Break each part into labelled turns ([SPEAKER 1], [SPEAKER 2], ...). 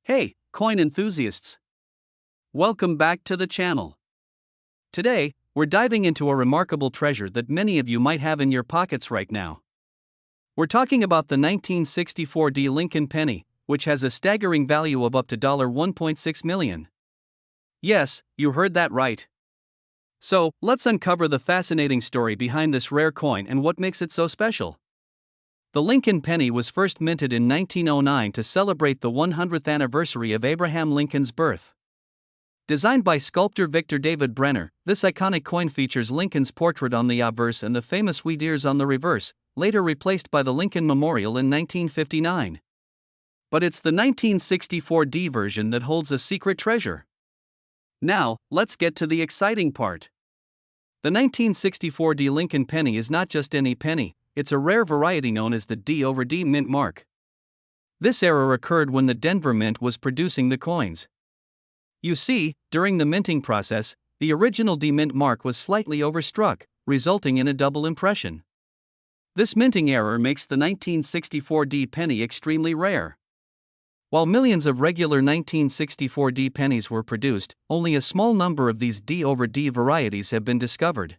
[SPEAKER 1] Hey, coin enthusiasts! Welcome back to the channel. Today, we're diving into a remarkable treasure that many of you might have in your pockets right now. We're talking about the 1964 Lincoln penny, which has a staggering value of up to $1.6 million. Yes, you heard that right. So, let's uncover the fascinating story behind this rare coin and what makes it so special. The Lincoln penny was first minted in 1909 to celebrate the 100th anniversary of Abraham Lincoln's birth. Designed by sculptor Victor David Brenner, this iconic coin features Lincoln's portrait on the obverse and the famous wheat ears on the reverse, later replaced by the Lincoln Memorial in 1959. But it's the 1964 version that holds a secret treasure. Now, let's get to the exciting part. The 1964 Lincoln penny is not just any penny, it's a rare variety known as the D/D mint mark. This error occurred when the Denver Mint was producing the coins. You see, during the minting process, the original D mint mark was slightly overstruck, resulting in a double impression. This minting error makes the 1964 D penny extremely rare. While millions of regular 1964 D pennies were produced, only a small number of these D/D varieties have been discovered.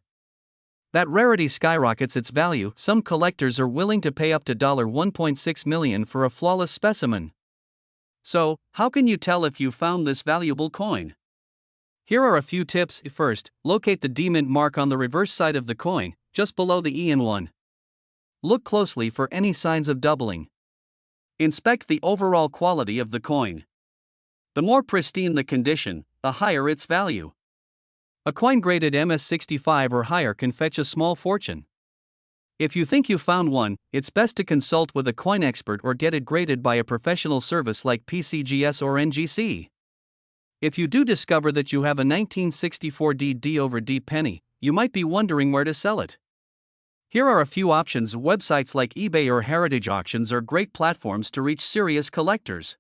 [SPEAKER 1] That rarity skyrockets its value. Some collectors are willing to pay up to $1.6 million for a flawless specimen. So, how can you tell if you found this valuable coin? Here are a few tips. First, locate the D mint mark on the reverse side of the coin, just below the E in one. Look closely for any signs of doubling. Inspect the overall quality of the coin. The more pristine the condition, the higher its value. A coin graded MS65 or higher can fetch a small fortune. If you think you found one, it's best to consult with a coin expert or get it graded by a professional service like PCGS or NGC. If you do discover that you have a 1964 D/D penny, you might be wondering where to sell it. Here are a few options. Websites like eBay or Heritage Auctions are great platforms to reach serious collectors.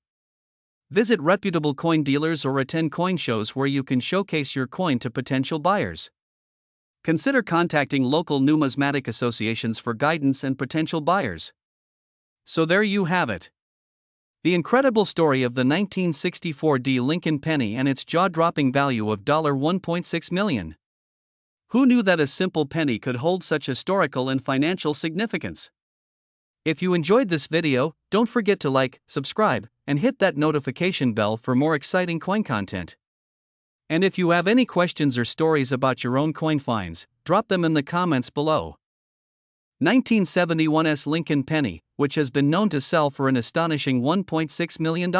[SPEAKER 1] Visit reputable coin dealers or attend coin shows where you can showcase your coin to potential buyers. Consider contacting local numismatic associations for guidance and potential buyers. So there you have it. The incredible story of the 1964 Lincoln penny and its jaw-dropping value of $1.6 million. Who knew that a simple penny could hold such historical and financial significance? If you enjoyed this video, don't forget to like, subscribe, and hit that notification bell for more exciting coin content. And if you have any questions or stories about your own coin finds, drop them in the comments below. 1971 Lincoln penny, which has been known to sell for an astonishing $1.6 million.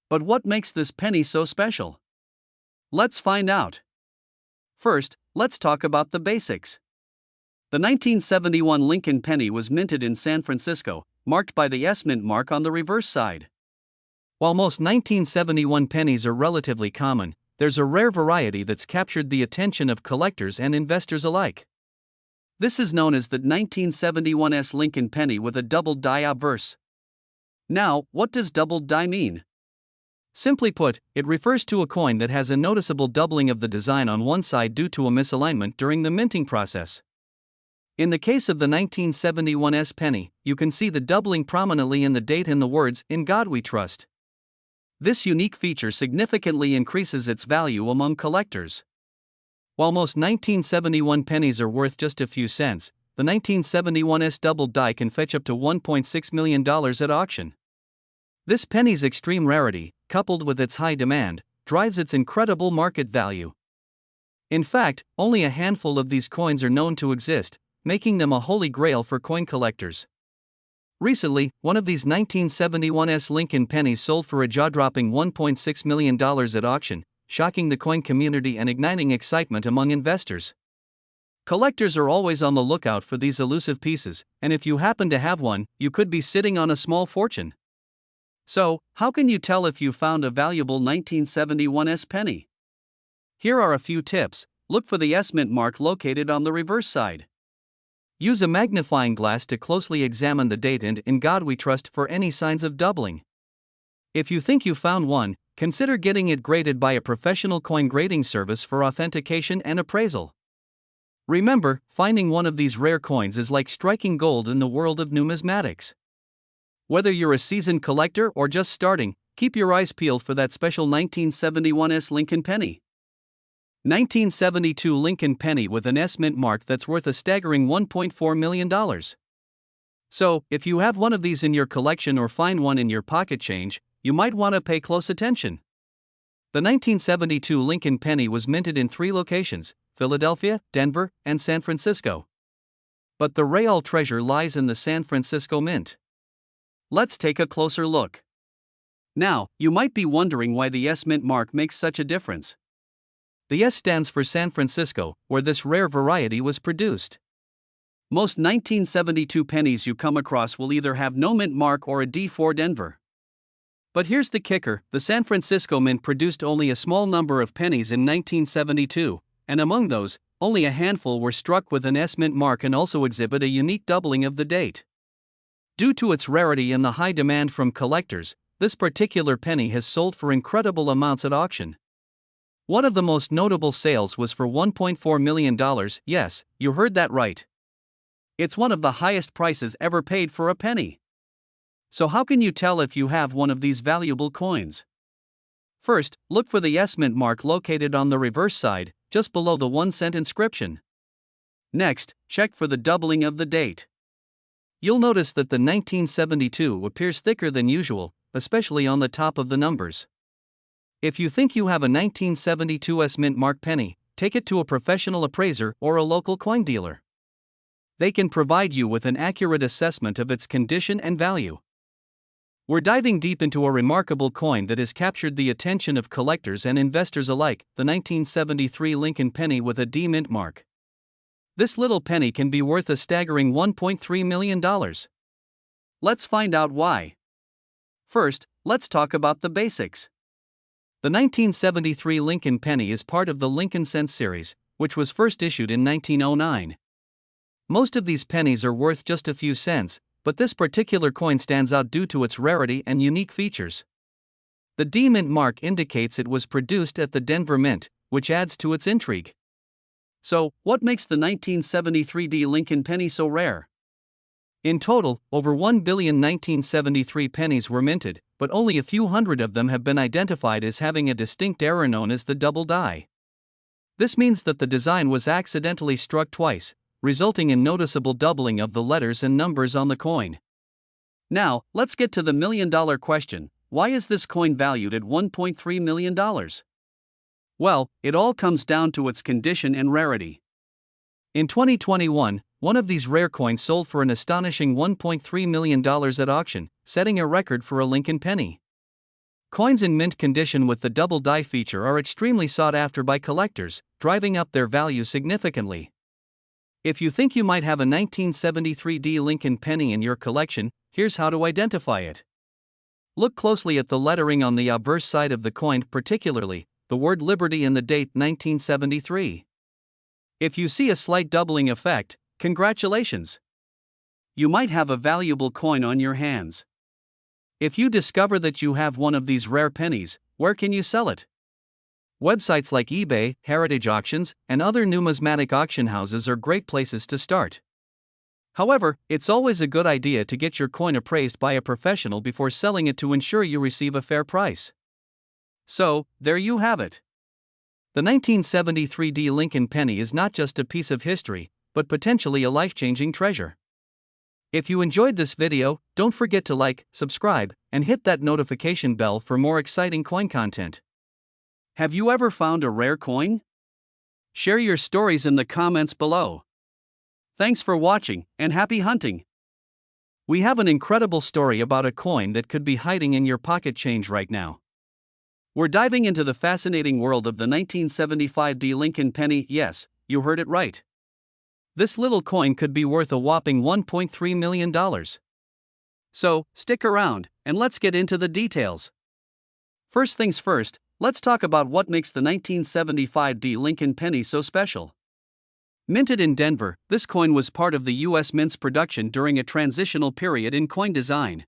[SPEAKER 1] But what makes this penny so special? Let's find out. First, let's talk about the basics. The 1971 Lincoln penny was minted in San Francisco, marked by the S mint mark on the reverse side. While most 1971 pennies are relatively common, there's a rare variety that's captured the attention of collectors and investors alike. This is known as the 1971 Lincoln penny with a doubled die obverse. Now, what does doubled die mean? Simply put, it refers to a coin that has a noticeable doubling of the design on one side due to a misalignment during the minting process. In the case of the 1971 penny, you can see the doubling prominently in the date and the words, "In God We Trust." This unique feature significantly increases its value among collectors. While most 1971 pennies are worth just a few cents, the 1971 doubled die can fetch up to $1.6 million at auction. This penny's extreme rarity, coupled with its high demand, drives its incredible market value. In fact, only a handful of these coins are known to exist, making them a holy grail for coin collectors. Recently, one of these 1971 Lincoln pennies sold for a jaw-dropping $1.6 million at auction, shocking the coin community and igniting excitement among investors. Collectors are always on the lookout for these elusive pieces, and if you happen to have one, you could be sitting on a small fortune. So, how can you tell if you found a valuable 1971 penny? Here are a few tips. Look for the S mint mark located on the reverse side. Use a magnifying glass to closely examine the date and "In God We Trust" for any signs of doubling. If you think you found one, consider getting it graded by a professional coin grading service for authentication and appraisal. Remember, finding one of these rare coins is like striking gold in the world of numismatics. Whether you're a seasoned collector or just starting, keep your eyes peeled for that special 1971 S Lincoln penny. 1972 Lincoln penny with an S mint mark that's worth a staggering $1.4 million. So, if you have one of these in your collection or find one in your pocket change, you might want to pay close attention. The 1972 Lincoln penny was minted in 3 locations: Philadelphia, Denver, and San Francisco. But the real treasure lies in the San Francisco Mint. Let's take a closer look. Now, you might be wondering why the S Mint mark makes such a difference. The S stands for San Francisco, where this rare variety was produced. Most 1972 pennies you come across will either have no mint mark or a D for Denver. But here's the kicker: the San Francisco Mint produced only a small number of pennies in 1972, and among those, only a handful were struck with an S Mint mark and also exhibit a unique doubling of the date. Due to its rarity and the high demand from collectors, this particular penny has sold for incredible amounts at auction. One of the most notable sales was for $1.4 million. Yes, you heard that right. It's one of the highest prices ever paid for a penny. So how can you tell if you have one of these valuable coins? First, look for the S Mint mark located on the reverse side, just below the 1-cent inscription. Next, check for the doubling of the date. You'll notice that the 1972 appears thicker than usual, especially on the top of the numbers. If you think you have a 1972 S Mint mark penny, take it to a professional appraiser or a local coin dealer. They can provide you with an accurate assessment of its condition and value. We're diving deep into a remarkable coin that has captured the attention of collectors and investors alike, the 1973 Lincoln penny with a D mint mark. This little penny can be worth a staggering $1.3 million. Let's find out why. First, let's talk about the basics. The 1973 Lincoln penny is part of the Lincoln Cents series, which was first issued in 1909. Most of these pennies are worth just a few cents, but this particular coin stands out due to its rarity and unique features. The D mint mark indicates it was produced at the Denver Mint, which adds to its intrigue. So, what makes the 1973 D Lincoln penny so rare? In total, over 1 billion 1973 pennies were minted, but only a few hundred of them have been identified as having a distinct error known as the double die. This means that the design was accidentally struck twice, resulting in noticeable doubling of the letters and numbers on the coin. Now, let's get to the million-dollar question: why is this coin valued at $1.3 million? Well, it all comes down to its condition and rarity. In 2021, one of these rare coins sold for an astonishing $1.3 million at auction, setting a record for a Lincoln penny. Coins in mint condition with the double die feature are extremely sought after by collectors, driving up their value significantly. If you think you might have a 1973 D Lincoln penny in your collection, here's how to identify it. Look closely at the lettering on the obverse side of the coin, particularly the word Liberty and the date 1973. If you see a slight doubling effect, congratulations! You might have a valuable coin on your hands. If you discover that you have one of these rare pennies, where can you sell it? Websites like eBay, Heritage Auctions, and other numismatic auction houses are great places to start. However, it's always a good idea to get your coin appraised by a professional before selling it to ensure you receive a fair price. So, there you have it. The 1973 D Lincoln penny is not just a piece of history, but potentially a life-changing treasure. If you enjoyed this video, don't forget to like, subscribe, and hit that notification bell for more exciting coin content. Have you ever found a rare coin? Share your stories in the comments below. Thanks for watching, and happy hunting! We have an incredible story about a coin that could be hiding in your pocket change right now. We're diving into the fascinating world of the 1975 D Lincoln penny. Yes, you heard it right. This little coin could be worth a whopping $1.3 million. So, stick around, and let's get into the details. First things first, let's talk about what makes the 1975 D Lincoln penny so special. Minted in Denver, this coin was part of the U.S. Mint's production during a transitional period in coin design.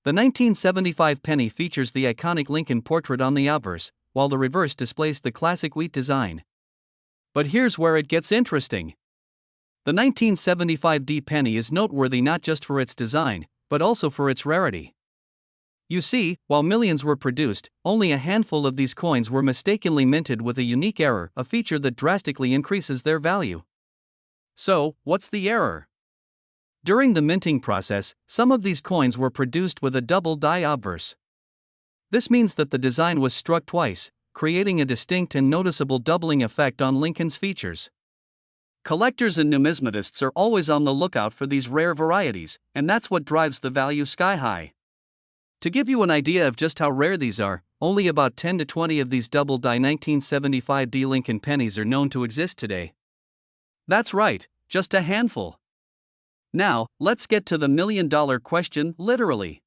[SPEAKER 1] The 1975 penny features the iconic Lincoln portrait on the obverse, while the reverse displays the classic wheat design. But here's where it gets interesting. The 1975 D penny is noteworthy not just for its design, but also for its rarity. You see, while millions were produced, only a handful of these coins were mistakenly minted with a unique error, a feature that drastically increases their value. So, what's the error? During the minting process, some of these coins were produced with a double die obverse. This means that the design was struck twice, creating a distinct and noticeable doubling effect on Lincoln's features. Collectors and numismatists are always on the lookout for these rare varieties, and that's what drives the value sky high. To give you an idea of just how rare these are, only about 10 to 20 of these double die 1975D Lincoln pennies are known to exist today. That's right, just a handful. Now, let's get to the million-dollar question, literally.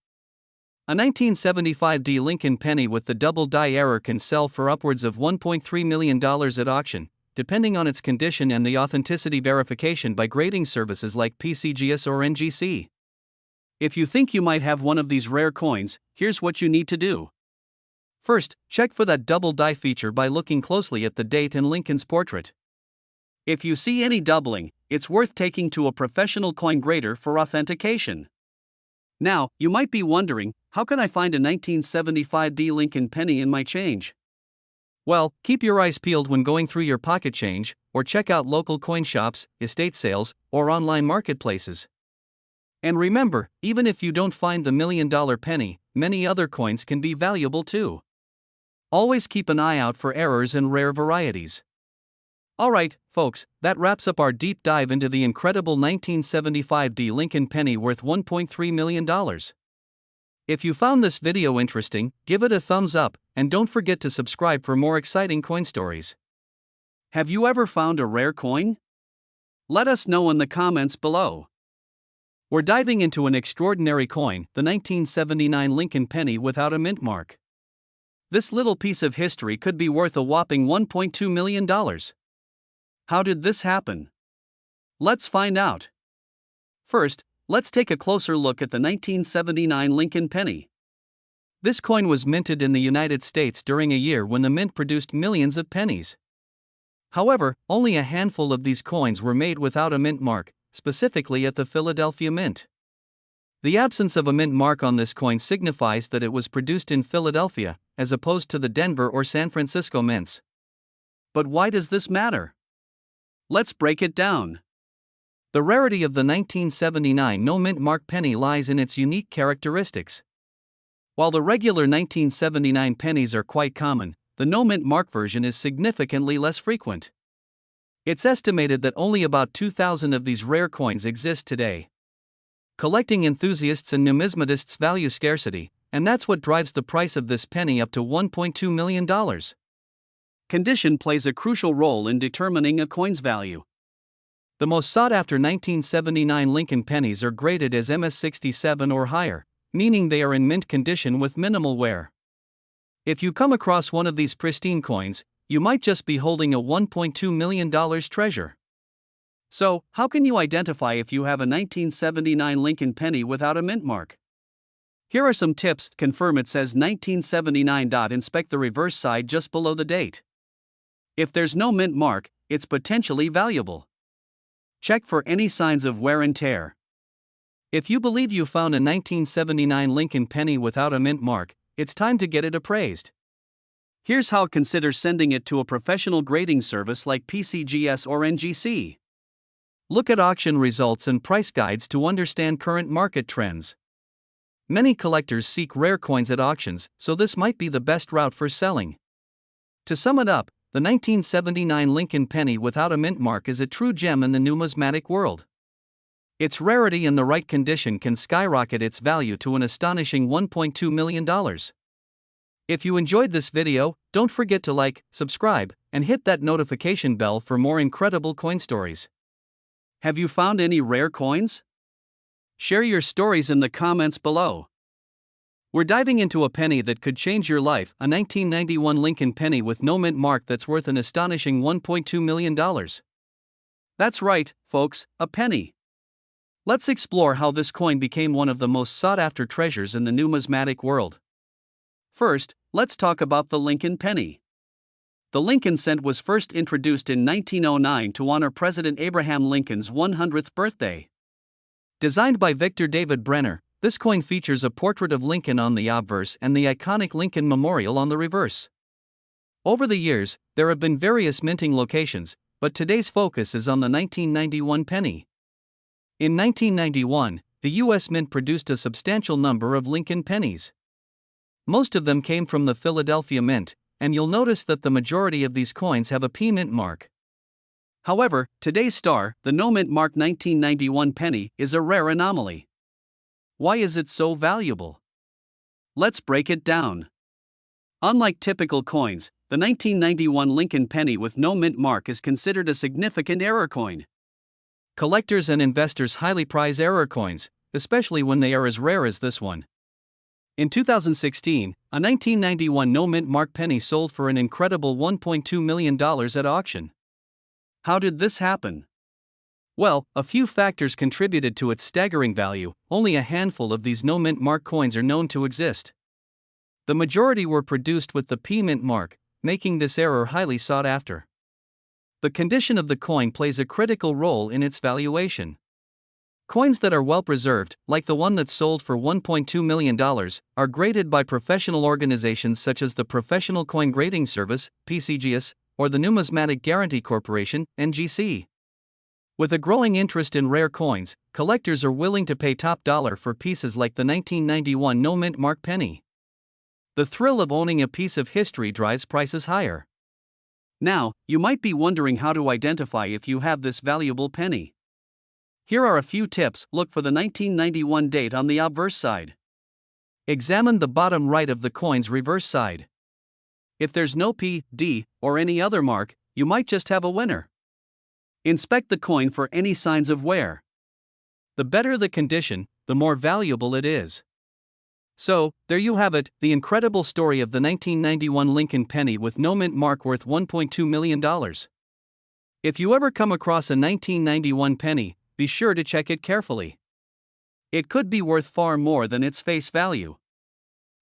[SPEAKER 1] A 1975D Lincoln penny with the double die error can sell for upwards of $1.3 million at auction, depending on its condition and the authenticity verification by grading services like PCGS or NGC. If you think you might have one of these rare coins, here's what you need to do. First, check for that double die feature by looking closely at the date and Lincoln's portrait. If you see any doubling, it's worth taking to a professional coin grader for authentication. Now, you might be wondering, how can I find a 1975D Lincoln penny in my change? Well, keep your eyes peeled when going through your pocket change, or check out local coin shops, estate sales, or online marketplaces. And remember, even if you don't find the million-dollar penny, many other coins can be valuable too. Always keep an eye out for errors and rare varieties. Alright, folks, that wraps up our deep dive into the incredible 1975D Lincoln penny worth $1.3 million. If you found this video interesting, give it a thumbs up, and don't forget to subscribe for more exciting coin stories. Have you ever found a rare coin? Let us know in the comments below. We're diving into an extraordinary coin, the 1979 Lincoln penny without a mint mark. This little piece of history could be worth a whopping $1.2 million. How did this happen? Let's find out. First, let's take a closer look at the 1979 Lincoln penny. This coin was minted in the United States during a year when the mint produced millions of pennies. However, only a handful of these coins were made without a mint mark, specifically at the Philadelphia Mint. The absence of a mint mark on this coin signifies that it was produced in Philadelphia, as opposed to the Denver or San Francisco mints. But why does this matter? Let's break it down. The rarity of the 1979 no mint mark penny lies in its unique characteristics. While the regular 1979 pennies are quite common, the no mint mark version is significantly less frequent. It's estimated that only about 2,000 of these rare coins exist today. Collecting enthusiasts and numismatists value scarcity, and that's what drives the price of this penny up to $1.2 million. Condition plays a crucial role in determining a coin's value. The most sought-after 1979 Lincoln pennies are graded as MS67 or higher, meaning they are in mint condition with minimal wear. If you come across one of these pristine coins, you might just be holding a $1.2 million treasure. So, how can you identify if you have a 1979 Lincoln penny without a mint mark? Here are some tips. Confirm it says 1979. Inspect the reverse side just below the date. If there's no mint mark, it's potentially valuable. Check for any signs of wear and tear. If you believe you found a 1979 Lincoln penny without a mint mark, it's time to get it appraised. Here's how: consider sending it to a professional grading service like PCGS or NGC. Look at auction results and price guides to understand current market trends. Many collectors seek rare coins at auctions, so this might be the best route for selling. To sum it up, the 1979 Lincoln penny without a mint mark is a true gem in the numismatic world. Its rarity and the right condition can skyrocket its value to an astonishing $1.2 million. If you enjoyed this video, don't forget to like, subscribe, and hit that notification bell for more incredible coin stories. Have you found any rare coins? Share your stories in the comments below. We're diving into a penny that could change your life, a 1991 Lincoln penny with no mint mark that's worth an astonishing $1.2 million. That's right, folks, a penny. Let's explore how this coin became one of the most sought-after treasures in the numismatic world. First, let's talk about the Lincoln penny. The Lincoln cent was first introduced in 1909 to honor President Abraham Lincoln's 100th birthday. Designed by Victor David Brenner, This coin features a portrait of Lincoln on the obverse and the iconic Lincoln Memorial on the reverse. Over the years, there have been various minting locations, but today's focus is on the 1991 penny. In 1991, the U.S. Mint produced a substantial number of Lincoln pennies. Most of them came from the Philadelphia Mint, and you'll notice that the majority of these coins have a P Mint mark. However, today's star, the no mint mark 1991 penny, is a rare anomaly. Why is it so valuable? Let's break it down. Unlike typical coins, the 1991 Lincoln penny with no mint mark is considered a significant error coin. Collectors and investors highly prize error coins, especially when they are as rare as this one. In 2016, a 1991 no mint mark penny sold for an incredible $1.2 million at auction. How did this happen? Well, a few factors contributed to its staggering value. Only a handful of these no mint mark coins are known to exist. The majority were produced with the P mint mark, making this error highly sought after. The condition of the coin plays a critical role in its valuation. Coins that are well preserved, like the one that sold for $1.2 million, are graded by professional organizations such as the Professional Coin Grading Service, PCGS, or the Numismatic Guarantee Corporation, NGC. With a growing interest in rare coins, collectors are willing to pay top dollar for pieces like the 1991 no mint mark penny. The thrill of owning a piece of history drives prices higher. Now, you might be wondering how to identify if you have this valuable penny. Here are a few tips. Look for the 1991 date on the obverse side. Examine the bottom right of the coin's reverse side. If there's no P, D, or any other mark, you might just have a winner. Inspect the coin for any signs of wear. The better the condition, the more valuable it is. So, there you have it, the incredible story of the 1991 Lincoln penny with no mint mark worth $1.2 million. If you ever come across a 1991 penny, be sure to check it carefully. It could be worth far more than its face value.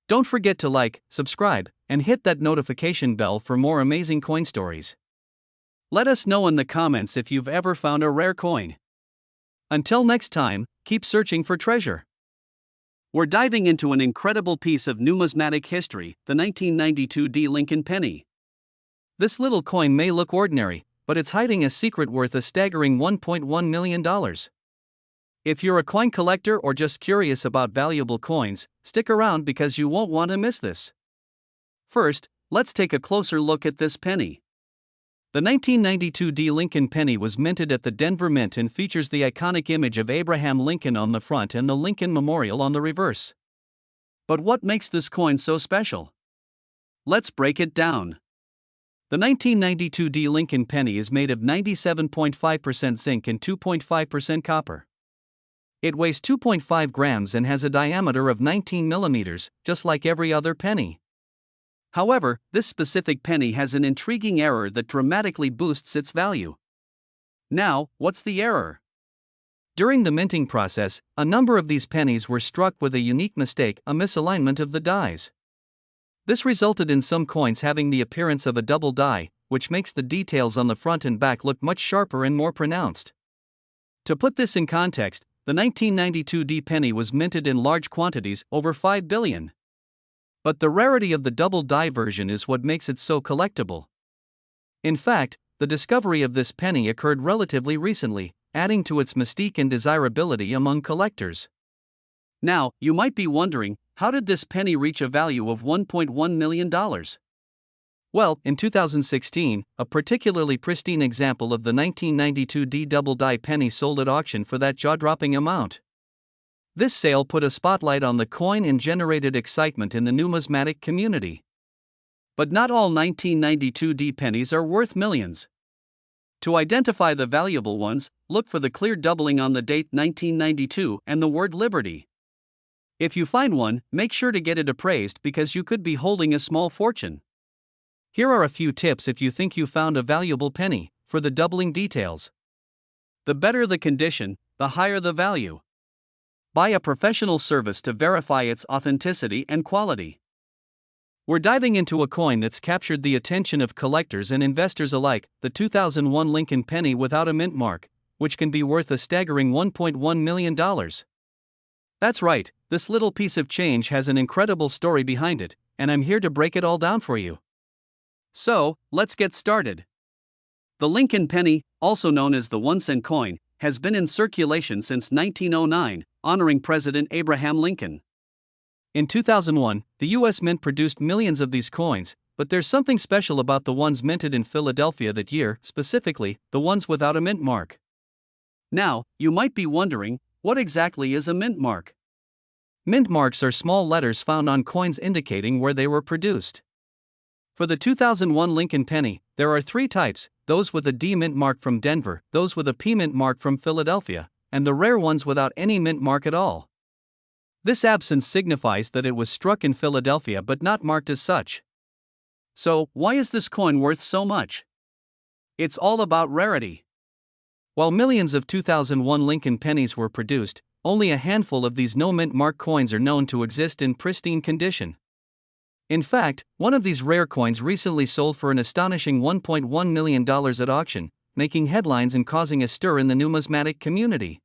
[SPEAKER 1] Don't forget to like, subscribe, and hit that notification bell for more amazing coin stories. Let us know in the comments if you've ever found a rare coin. Until next time, keep searching for treasure. We're diving into an incredible piece of numismatic history, the 1992 D Lincoln penny. This little coin may look ordinary, but it's hiding a secret worth a staggering $1.1 million. If you're a coin collector or just curious about valuable coins, stick around because you won't want to miss this. First, let's take a closer look at this penny. The 1992 D Lincoln penny was minted at the Denver Mint and features the iconic image of Abraham Lincoln on the front and the Lincoln Memorial on the reverse. But what makes this coin so special? Let's break it down. The 1992 D Lincoln penny is made of 97.5% zinc and 2.5% copper. It weighs 2.5 grams and has a diameter of 19 millimeters, just like every other penny. However, this specific penny has an intriguing error that dramatically boosts its value. Now, what's the error? During the minting process, a number of these pennies were struck with a unique mistake, a misalignment of the dies. This resulted in some coins having the appearance of a double die, which makes the details on the front and back look much sharper and more pronounced. To put this in context, the 1992 D penny was minted in large quantities, over 5 billion. But the rarity of the double die version is what makes it so collectible. In fact, the discovery of this penny occurred relatively recently, adding to its mystique and desirability among collectors. Now, you might be wondering, how did this penny reach a value of $1.1 million? Well, in 2016, a particularly pristine example of the 1992 D double die penny sold at auction for that jaw-dropping amount. This sale put a spotlight on the coin and generated excitement in the numismatic community. But not all 1992 D pennies are worth millions. To identify the valuable ones, look for the clear doubling on the date 1992 and the word Liberty. If you find one, make sure to get it appraised because you could be holding a small fortune. Here are a few tips if you think you found a valuable penny, for the doubling details. The better the condition, the higher the value. Buy a professional service to verify its authenticity and quality. We're diving into a coin that's captured the attention of collectors and investors alike, the 2001 Lincoln penny without a mint mark, which can be worth a staggering $1.1 million. That's right, this little piece of change has an incredible story behind it, and I'm here to break it all down for you. So, let's get started. The Lincoln penny, also known as the 1-cent coin, has been in circulation since 1909, honoring President Abraham Lincoln. In 2001, the U.S. Mint produced millions of these coins, but there's something special about the ones minted in Philadelphia that year, specifically, the ones without a mint mark. Now, you might be wondering, what exactly is a mint mark? Mint marks are small letters found on coins indicating where they were produced. For the 2001 Lincoln penny, there are three types: those with a D mint mark from Denver, those with a P mint mark from Philadelphia, and the rare ones without any mint mark at all. This absence signifies that it was struck in Philadelphia but not marked as such. So, why is this coin worth so much? It's all about rarity. While millions of 2001 Lincoln pennies were produced, only a handful of these no mint mark coins are known to exist in pristine condition. In fact, one of these rare coins recently sold for an astonishing $1.1 million at auction, making headlines and causing a stir in the numismatic community.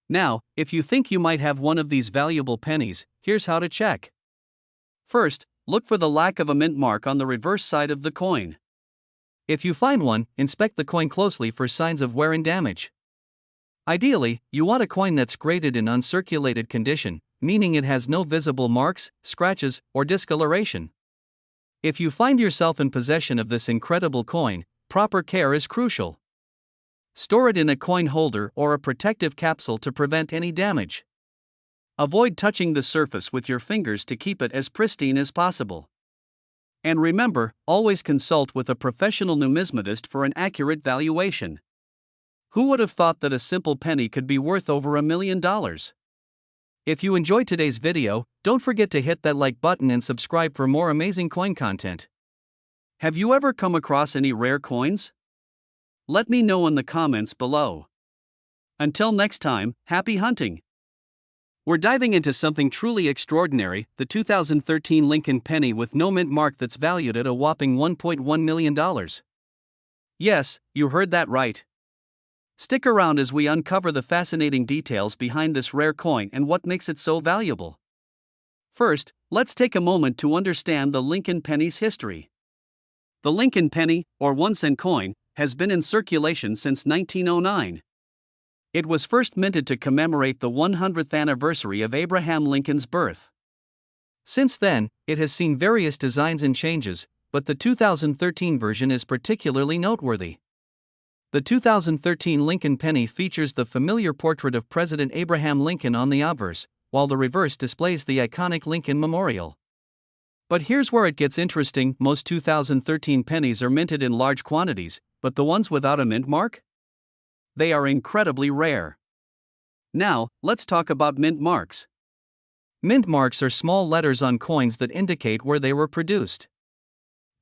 [SPEAKER 1] Now, if you think you might have one of these valuable pennies, here's how to check. First, look for the lack of a mint mark on the reverse side of the coin. If you find one, inspect the coin closely for signs of wear and damage. Ideally, you want a coin that's graded in uncirculated condition, meaning it has no visible marks, scratches, or discoloration. If you find yourself in possession of this incredible coin, proper care is crucial. Store it in a coin holder or a protective capsule to prevent any damage. Avoid touching the surface with your fingers to keep it as pristine as possible. And remember, always consult with a professional numismatist for an accurate valuation. Who would have thought that a simple penny could be worth over $1 million? If you enjoyed today's video, don't forget to hit that like button and subscribe for more amazing coin content. Have you ever come across any rare coins? Let me know in the comments below. Until next time, happy hunting! We're diving into something truly extraordinary, the 2013 Lincoln penny with no mint mark that's valued at a whopping $1.1 million. Yes, you heard that right. Stick around as we uncover the fascinating details behind this rare coin and what makes it so valuable. First, let's take a moment to understand the Lincoln penny's history. The Lincoln penny, or 1-cent coin, has been in circulation since 1909. It was first minted to commemorate the 100th anniversary of Abraham Lincoln's birth. Since then, it has seen various designs and changes, but the 2013 version is particularly noteworthy. The 2013 Lincoln penny features the familiar portrait of President Abraham Lincoln on the obverse, while the reverse displays the iconic Lincoln Memorial. But here's where it gets interesting: most 2013 pennies are minted in large quantities, but the ones without a mint mark? They are incredibly rare. Now, let's talk about mint marks. Mint marks are small letters on coins that indicate where they were produced.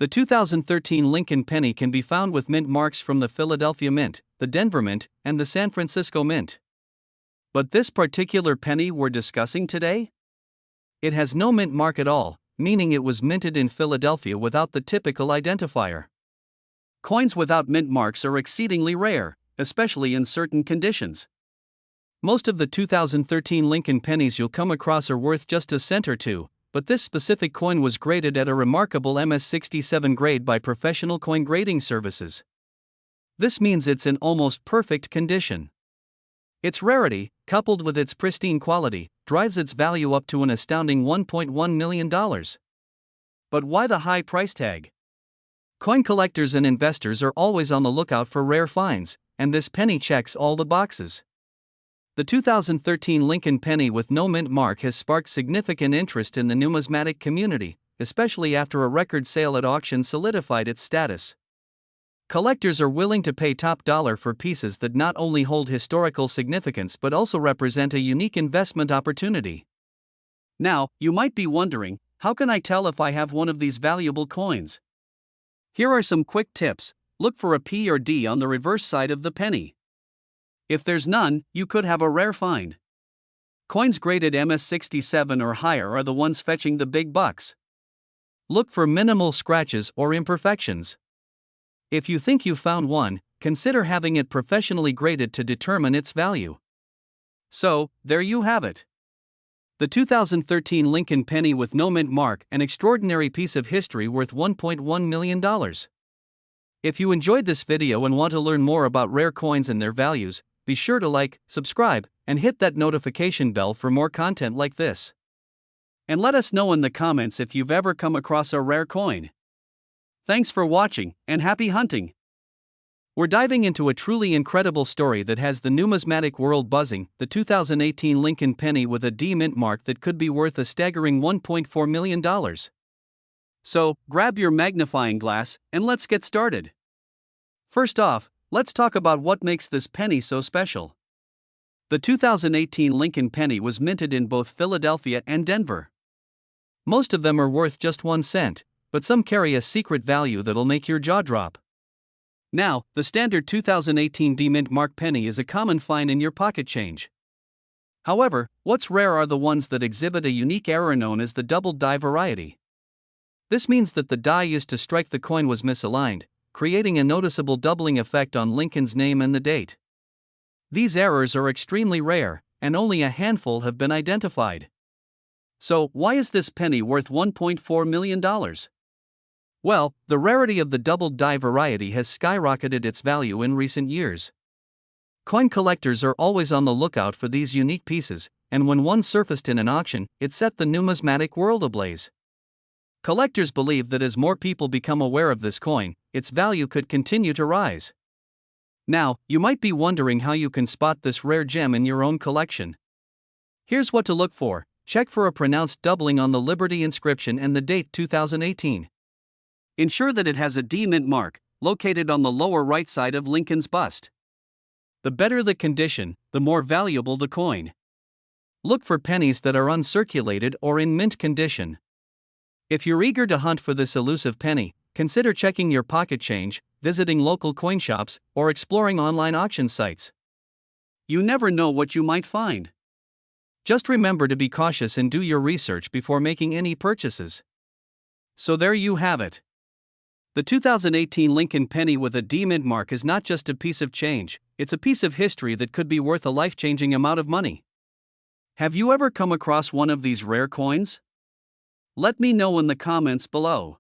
[SPEAKER 1] The 2013 Lincoln penny can be found with mint marks from the Philadelphia Mint, the Denver Mint, and the San Francisco Mint. But this particular penny we're discussing today? It has no mint mark at all, meaning it was minted in Philadelphia without the typical identifier. Coins without mint marks are exceedingly rare, especially in certain conditions. Most of the 2013 Lincoln pennies you'll come across are worth just a cent or two, but this specific coin was graded at a remarkable MS67 grade by professional coin grading services. This means it's in almost perfect condition. Its rarity, coupled with its pristine quality, drives its value up to an astounding $1.1 million. But why the high price tag? Coin collectors and investors are always on the lookout for rare finds, and this penny checks all the boxes. The 2013 Lincoln penny with no mint mark has sparked significant interest in the numismatic community, especially after a record sale at auction solidified its status. Collectors are willing to pay top dollar for pieces that not only hold historical significance but also represent a unique investment opportunity. Now, you might be wondering, how can I tell if I have one of these valuable coins? Here are some quick tips. Look for a P or D on the reverse side of the penny. If there's none, you could have a rare find. Coins graded MS67 or higher are the ones fetching the big bucks. Look for minimal scratches or imperfections. If you think you've found one, consider having it professionally graded to determine its value. So, there you have it. The 2013 Lincoln penny with no mint mark, an extraordinary piece of history worth $1.1 million. If you enjoyed this video and want to learn more about rare coins and their values, be sure to like, subscribe, and hit that notification bell for more content like this. And let us know in the comments if you've ever come across a rare coin. Thanks for watching, and happy hunting! We're diving into a truly incredible story that has the numismatic world buzzing, the 2018 Lincoln penny with a D mint mark that could be worth a staggering $1.4 million. So, grab your magnifying glass, and let's get started. First off, let's talk about what makes this penny so special. The 2018 Lincoln penny was minted in both Philadelphia and Denver. Most of them are worth just 1 cent, but some carry a secret value that'll make your jaw drop. Now, the standard 2018 D-mint mark penny is a common find in your pocket change. However, what's rare are the ones that exhibit a unique error known as the double die variety. This means that the die used to strike the coin was misaligned, creating a noticeable doubling effect on Lincoln's name and the date. These errors are extremely rare, and only a handful have been identified. So, why is this penny worth $1.4 million? Well, the rarity of the doubled die variety has skyrocketed its value in recent years. Coin collectors are always on the lookout for these unique pieces, and when one surfaced in an auction, it set the numismatic world ablaze. Collectors believe that as more people become aware of this coin, its value could continue to rise. Now, you might be wondering how you can spot this rare gem in your own collection. Here's what to look for. Check for a pronounced doubling on the Liberty inscription and the date 2018. Ensure that it has a D mint mark, located on the lower right side of Lincoln's bust. The better the condition, the more valuable the coin. Look for pennies that are uncirculated or in mint condition. If you're eager to hunt for this elusive penny, consider checking your pocket change, visiting local coin shops, or exploring online auction sites. You never know what you might find. Just remember to be cautious and do your research before making any purchases. So there you have it. The 2018 Lincoln penny with a D mint mark is not just a piece of change, it's a piece of history that could be worth a life-changing amount of money. Have you ever come across one of these rare coins? Let me know in the comments below.